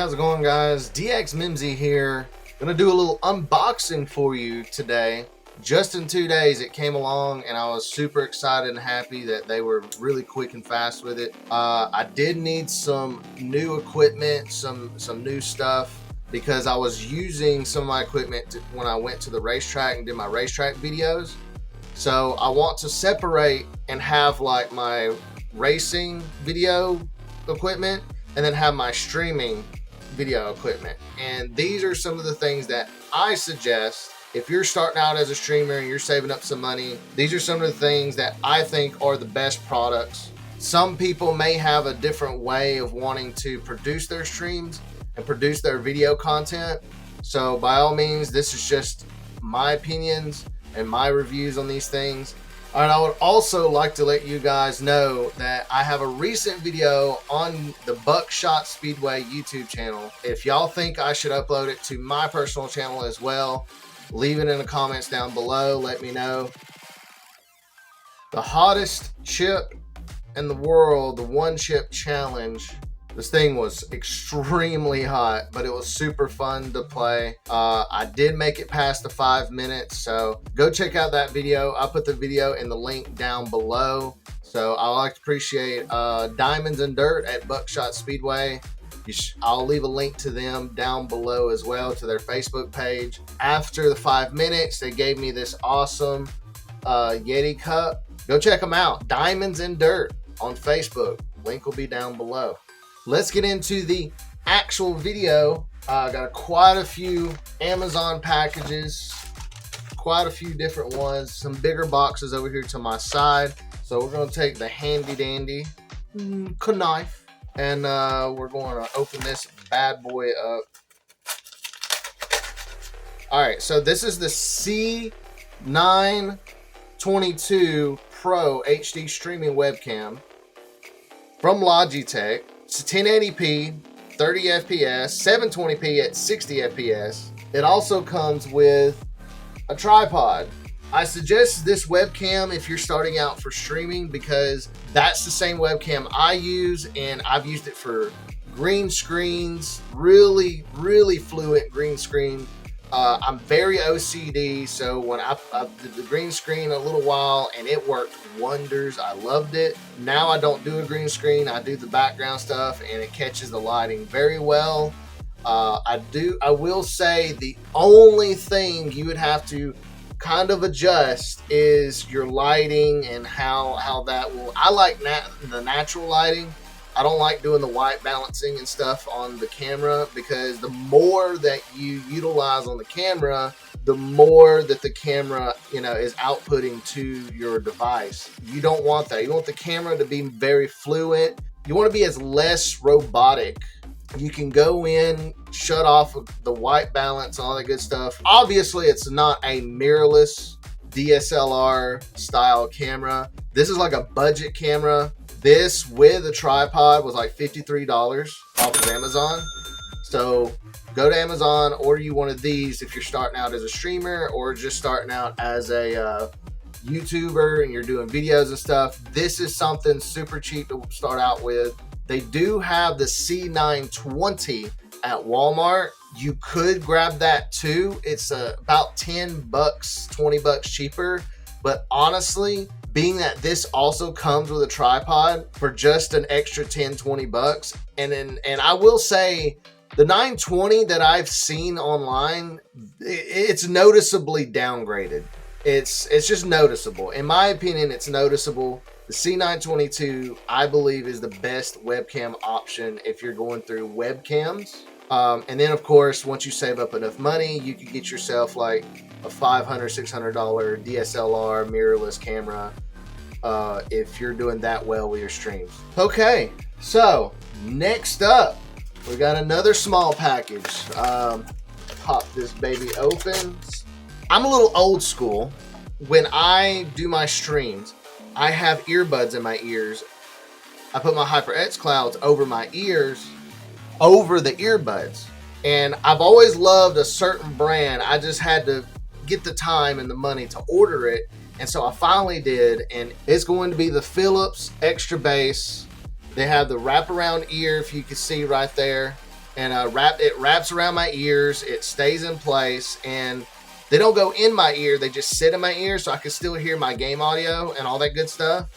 how's it going, guys? DX Mimsy here. Gonna do a little unboxing for you today. Just in 2 days it came along and I was super excited and happy that they were really quick and fast with it. I did need some new equipment, some new stuff, because I was using some of my equipment when I went to the racetrack and did my racetrack videos. So I want to separate and have like my racing video equipment and then have my streaming video equipment. And these are some of the things that I suggest if you're starting out as a streamer and you're saving up some money. These are some of the things that I think are the best products. Some people may have a different way of wanting to produce their streams and produce their video content. So by all means, this is just my opinions and my reviews on these things. All right, I would also like to let you guys know that I have a recent video on the Buckshot Speedway YouTube channel. If y'all think I should upload it to my personal channel as well, leave it in the comments down below. Let me know. The hottest chip in the world, the one chip challenge. This thing was extremely hot, but it was super fun to play. I did make it past the 5 minutes, so go check out that video. I'll put the video in the link down below. So I like to appreciate Diamonds and Dirt at Buckshot Speedway. I'll leave a link to them down below as well, to their Facebook page. After the 5 minutes, they gave me this awesome Yeti cup. Go check them out. Diamonds and Dirt on Facebook. Link will be down below. Let's get into the actual video. I got quite a few Amazon packages, quite a few different ones, some bigger boxes over here to my side. So we're going to take the handy dandy knife and we're going to open this bad boy up. All right, so this is the C922 Pro HD streaming webcam from Logitech. It's 1080p, 30 FPS, 720p at 60 FPS. It also comes with a tripod. I suggest this webcam if you're starting out for streaming, because that's the same webcam I use, and I've used it for green screens, really fluent green screen. I'm very OCD, so when I did the green screen a little while and it worked wonders. I loved it. Now I don't do a green screen. I do the background stuff and it catches the lighting very well. I will say the only thing you would have to kind of adjust is your lighting and how that will. I like the natural lighting. I don't like doing the white balancing and stuff on the camera, because the more that you utilize on the camera, the more that the camera, is outputting to your device. You don't want that. You want the camera to be very fluid. You want to be as less robotic. You can go in, shut off the white balance, all that good stuff. Obviously, it's not a mirrorless DSLR style camera. This is like a budget camera. This with a tripod was like $53 off of Amazon. So go to Amazon, order you one of these if you're starting out as a streamer or just starting out as a YouTuber and you're doing videos and stuff. This is something super cheap to start out with. They do have the C920 at Walmart. You could grab that too. It's about $10, $20 cheaper. But honestly, being that this also comes with a tripod for just an extra $10-20, and I will say the 920 that I've seen online, it's noticeably downgraded. It's just noticeable. In my opinion, it's noticeable. The C922, I believe, is the best webcam option if you're going through webcams. And then, of course, once you save up enough money, you could get yourself like a $500, $600 DSLR mirrorless camera if you're doing that well with your streams. Okay, so next up, we got another small package. Pop this baby open. I'm a little old school. When I do my streams, I have earbuds in my ears. I put my HyperX Clouds over my ears, over the earbuds. And I've always loved a certain brand. I just had to get the time and the money to order it. And so I finally did, and it's going to be the Philips Extra Bass. They have the wraparound ear, if you can see right there. and it wraps around my ears. It stays in place, and they don't go in my ear. They just sit in my ear, so I can still hear my game audio and all that good stuff.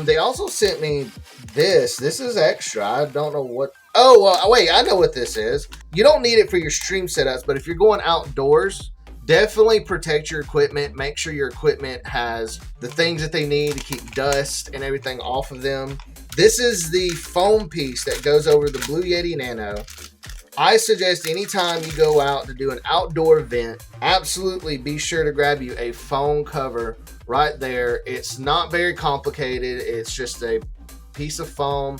They also sent me this. This is extra. I don't know what. Oh, wait, I know what this is. You don't need it for your stream setups, but if you're going outdoors, definitely protect your equipment. Make sure your equipment has the things that they need to keep dust and everything off of them. This is the foam piece that goes over the Blue Yeti Nano. I suggest anytime you go out to do an outdoor event, absolutely be sure to grab you a foam cover right there. It's not very complicated. It's just a piece of foam.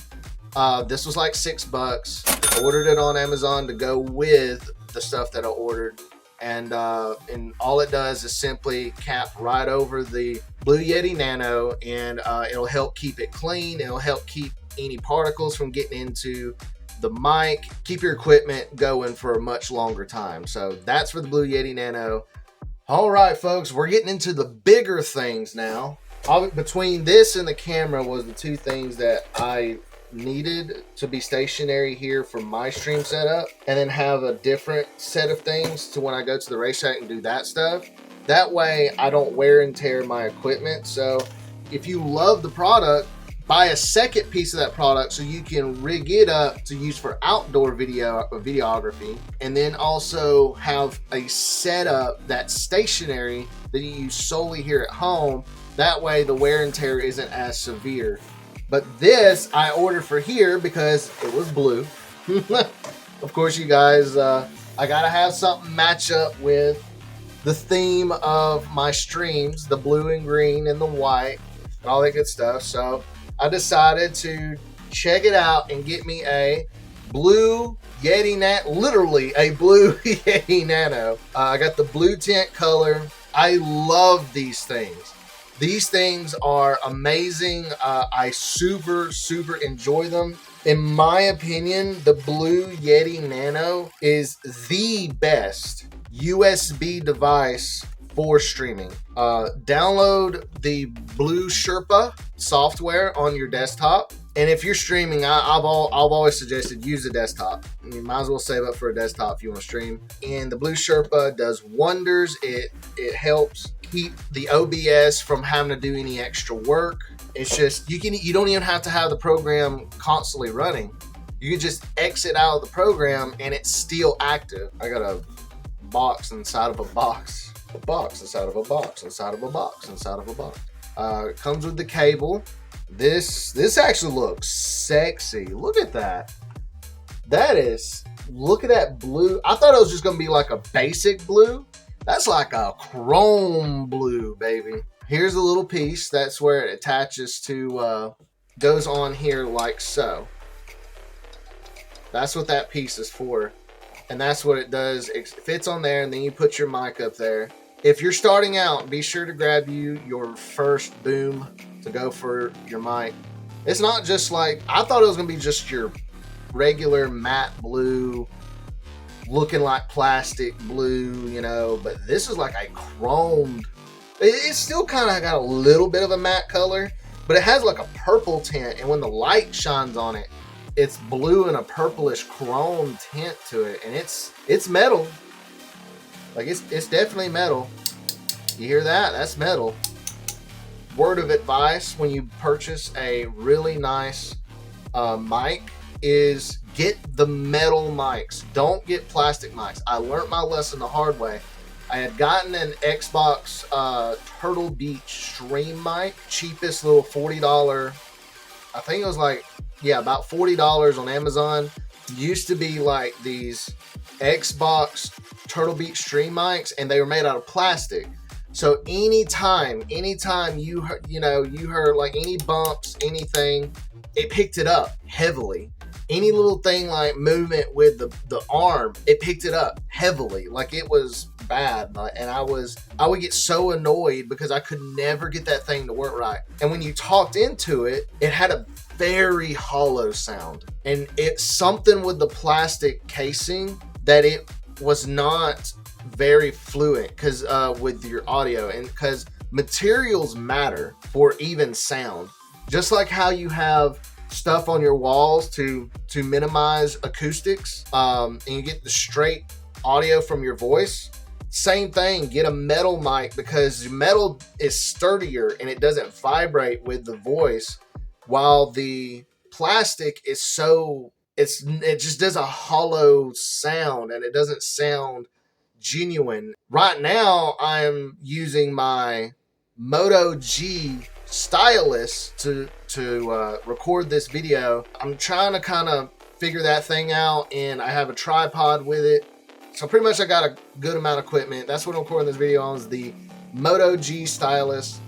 This was like $6. I ordered it on Amazon to go with the stuff that I ordered. And all it does is simply cap right over the Blue Yeti Nano, and it'll help keep it clean. It'll help keep any particles from getting into the mic, keep your equipment going for a much longer time. So that's for the Blue Yeti Nano. All right, folks, we're getting into the bigger things now. Between this and the camera was the two things that I needed to be stationary here for my stream setup, and then have a different set of things to when I go to the racetrack and do that stuff. That way I don't wear and tear my equipment. So if you love the product, buy a second piece of that product so you can rig it up to use for outdoor videography, and then also have a setup that's stationary that you use solely here at home. That way the wear and tear isn't as severe. But this I ordered for here because it was blue. Of course, you guys, I gotta have something match up with the theme of my streams, the blue and green and the white and all that good stuff. So I decided to check it out and get me a Blue Yeti Nano, literally a Blue Yeti Nano. I got the blue tint color. I love these things. These things are amazing. I super enjoy them. In my opinion, the Blue Yeti Nano is the best USB device for streaming. Download the Blue Sherpa software on your desktop. And if you're streaming, I've always suggested use the desktop. You might as well save up for a desktop if you want to stream. And the Blue Sherpa does wonders. It helps keep the OBS from having to do any extra work. It's just you don't even have to have the program constantly running. You can just exit out of the program and it's still active. I got a box inside of a box. A box inside of a box inside of a box inside of a box. It comes with the cable. This actually looks sexy. Look at that. Look at that blue. I thought it was just gonna be like a basic blue. That's like a chrome blue, baby. Here's a little piece. That's where it attaches to, goes on here like so. That's what that piece is for. And that's what it does. It fits on there, and then you put your mic up there. If you're starting out, be sure to grab your first boom to go for your mic. It's not just like, I thought it was gonna be just your regular matte blue, looking like plastic blue, you know, but this is like a chromed. It's still kind of got a little bit of a matte color, but it has like a purple tint, and when the light shines on it, it's blue and a purplish chrome tint to it, and it's metal. Like it's definitely metal. You hear that? That's metal. Word of advice when you purchase a really nice mic is get the metal mics. Don't get plastic mics. I learned my lesson the hard way. I had gotten an Xbox Turtle Beach Stream mic, cheapest little $40. I think it was like, yeah, about $40 on Amazon. Used to be like these Xbox Turtle Beach Stream mics, and they were made out of plastic. So anytime you heard like any bumps, anything, it picked it up heavily. Any little thing like movement with the arm, it picked it up heavily. Like it was bad. And I would get so annoyed because I could never get that thing to work right. And when you talked into it, it had a very hollow sound. And it's something with the plastic casing that it was not very fluent because with your audio, and because materials matter for even sound. Just like how you have stuff on your walls to minimize acoustics, and you get the straight audio from your voice. Same thing, get a metal mic, because metal is sturdier and it doesn't vibrate with the voice, while the plastic is it just does a hollow sound and it doesn't sound genuine. Right now I'm using my Moto G stylus to record this video. I'm trying to kind of figure that thing out, and I have a tripod with it. So pretty much I got a good amount of equipment. That's what I'm recording this video on, is the Moto G stylus.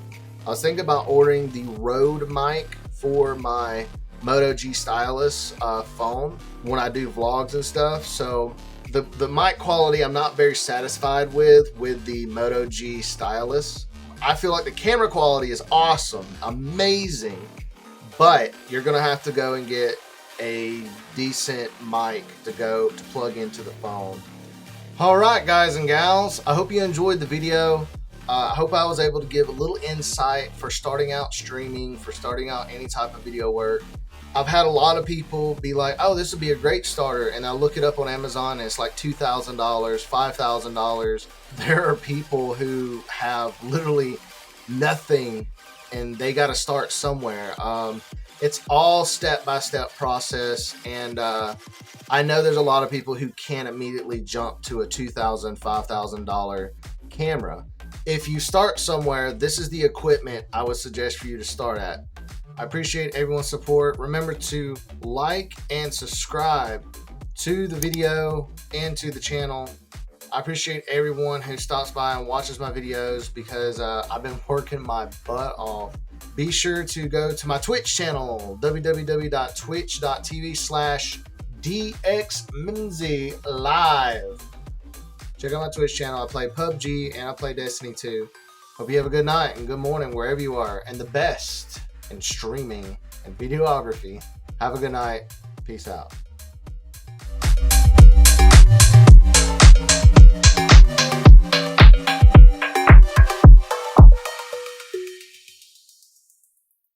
I was thinking about ordering the Rode mic for my Moto G stylus phone when I do vlogs and stuff. So the mic quality I'm not very satisfied with the Moto G stylus. I feel like the camera quality is awesome, amazing, but you're gonna have to go and get a decent mic to plug into the phone. All right, guys and gals, I hope you enjoyed the video. I hope I was able to give a little insight for starting out streaming, for starting out any type of video work. I've had a lot of people be like, oh, this would be a great starter, and I look it up on Amazon and it's like $2,000, $5,000. There are people who have literally nothing and they got to start somewhere. It's all step-by-step process, and I know there's a lot of people who can't immediately jump to a $2,000, $5,000 camera. If you start somewhere, this is the equipment I would suggest for you to start at. I appreciate everyone's support. Remember to like and subscribe to the video and to the channel. I appreciate everyone who stops by and watches my videos, because I've been working my butt off. Be sure to go to my Twitch channel, www.twitch.tv/DXMinzyLive. Check out my Twitch channel. I play PUBG and I play Destiny 2. Hope you have a good night and good morning wherever you are, and the best in streaming and videography. Have a good night. Peace out.